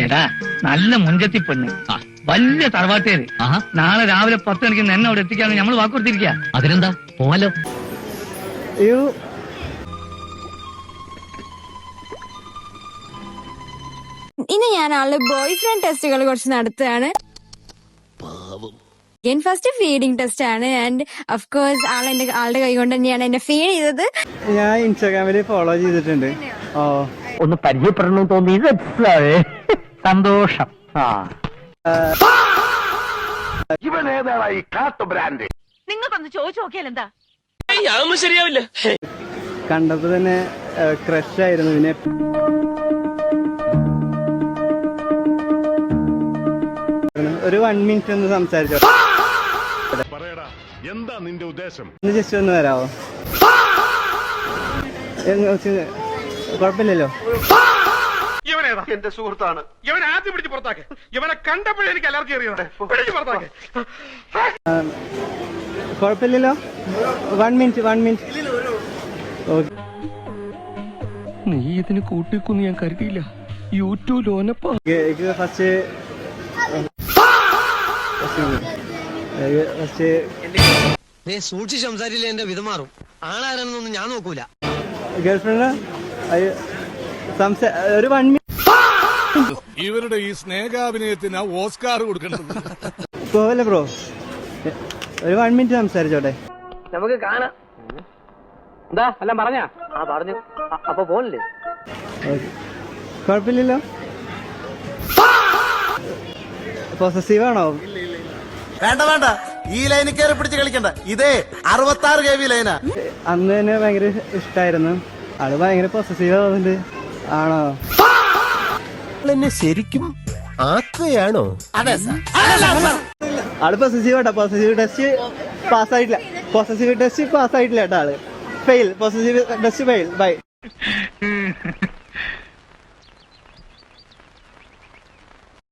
എടാ നല്ല മുൻകത്തി പെണ്ണ്, വലിയ തറവാട്ടേര്. നാളെ രാവിലെ 10 മണിക്ക് എന്നെ അവിടെ എത്തിക്കാന്ന് നമ്മൾ വാക്കുകൊടുത്തിരിക്കുക. അതിനെന്താ, പോവാലോ. ഇനി ഞാൻ ആളുടെ ബോയ് ഫ്രണ്ട് ടെസ്റ്റുകൾ കുറച്ച് നടത്തുകയാണ്. ഫസ്റ്റ് ഫീഡിങ് ടെസ്റ്റ് ആണ്. ആൻഡ് ഓഫ് കോഴ്സ് ആളുടെ കൈ കൊണ്ട് തന്നെയാണ് എന്നെ ഫീഡ് ചെയ്തത്. ഞാൻ ഇൻസ്റ്റാഗ്രാമിൽ ഫോളോ ചെയ്തിട്ടുണ്ട്. ഒന്ന് പരിചയപ്പെടണമെന്ന് തോന്നിയത് സന്തോഷം. നിങ്ങൾക്കൊന്ന് ചോദിച്ചു നോക്കിയാൽ എന്താ? ശരിയാവില്ല. കണ്ടപ്പോ തന്നെ ക്രഷ് ആയിരുന്നു. പിന്നെ ഒരു 1 മിനിറ്റ് ഒന്ന് സംസാരിച്ചോ. എന്താ നിന്റെ ഉദ്ദേശം? ജസ്റ്റ് ഒന്ന് വരാവോ? കുഴപ്പമില്ലല്ലോ. ഇവനേതാ? എന്റെ സുഹൃത്താണ്. ഇവനെ ആദ്യം പിടിച്ച് പുറത്താക്കെ. ഇവനെ കണ്ടപ്പോഴേ എനിക്ക് അലർജി അറിയുന്നുണ്ട്. പുറത്താക്കെ. കുഴപ്പമില്ലല്ലോ. 1 മിനിറ്റ്. നീ ഇതിന് കൂട്ടിക്കൊന്ന് ഞാൻ കരുതിയില്ല. യൂട്യൂബ് ലോനപ്പോ ഫസ്റ്റ് സൂക്ഷിച്ച് സംസാരിച്ചില്ല, എന്റെ വിധമാറും. ആളാരാണെന്നൊന്നും ഞാൻ നോക്കൂല. ഗേൾഫ്രണ്ട് ഒരു 1 മിനിറ്റ്. ഇവരുടെ ഈ സ്നേഹാഭിനയത്തിന് ഓസ്കാർ കൊടുക്കേണ്ടത്. പോവല്ലേ ബ്രോ? ഒരു 1 മിനിറ്റ് സംസാരിച്ചോട്ടെ. നമുക്ക് കാണാം. എന്താ എല്ലാം പറഞ്ഞാ? പറഞ്ഞു. അപ്പൊ പോണില്ലേ? കുഴപ്പമില്ലല്ലോ. പോസസീവാണോ? വേണ്ട, ഈ ലൈനിൽ കയറി പിടിച്ച് കളിക്കണ്ട. ഇതേ 66 KB ലൈനാ. അന്ന് തന്നെ ഭയങ്കര ഇഷ്ടായിരുന്നു. ആള് ഭയങ്കര പോസസീവ് ആവുന്നുണ്ട്. ആണോ? ശരിക്കും ആക്കുകയാണോ? ആള് പോസസീവ് ആട്ടോ. പോസസീവ് ടെസ്റ്റ് പാസ്സായിട്ടില്ല കേട്ടോ. ആള് fail. Possessive test fail. By.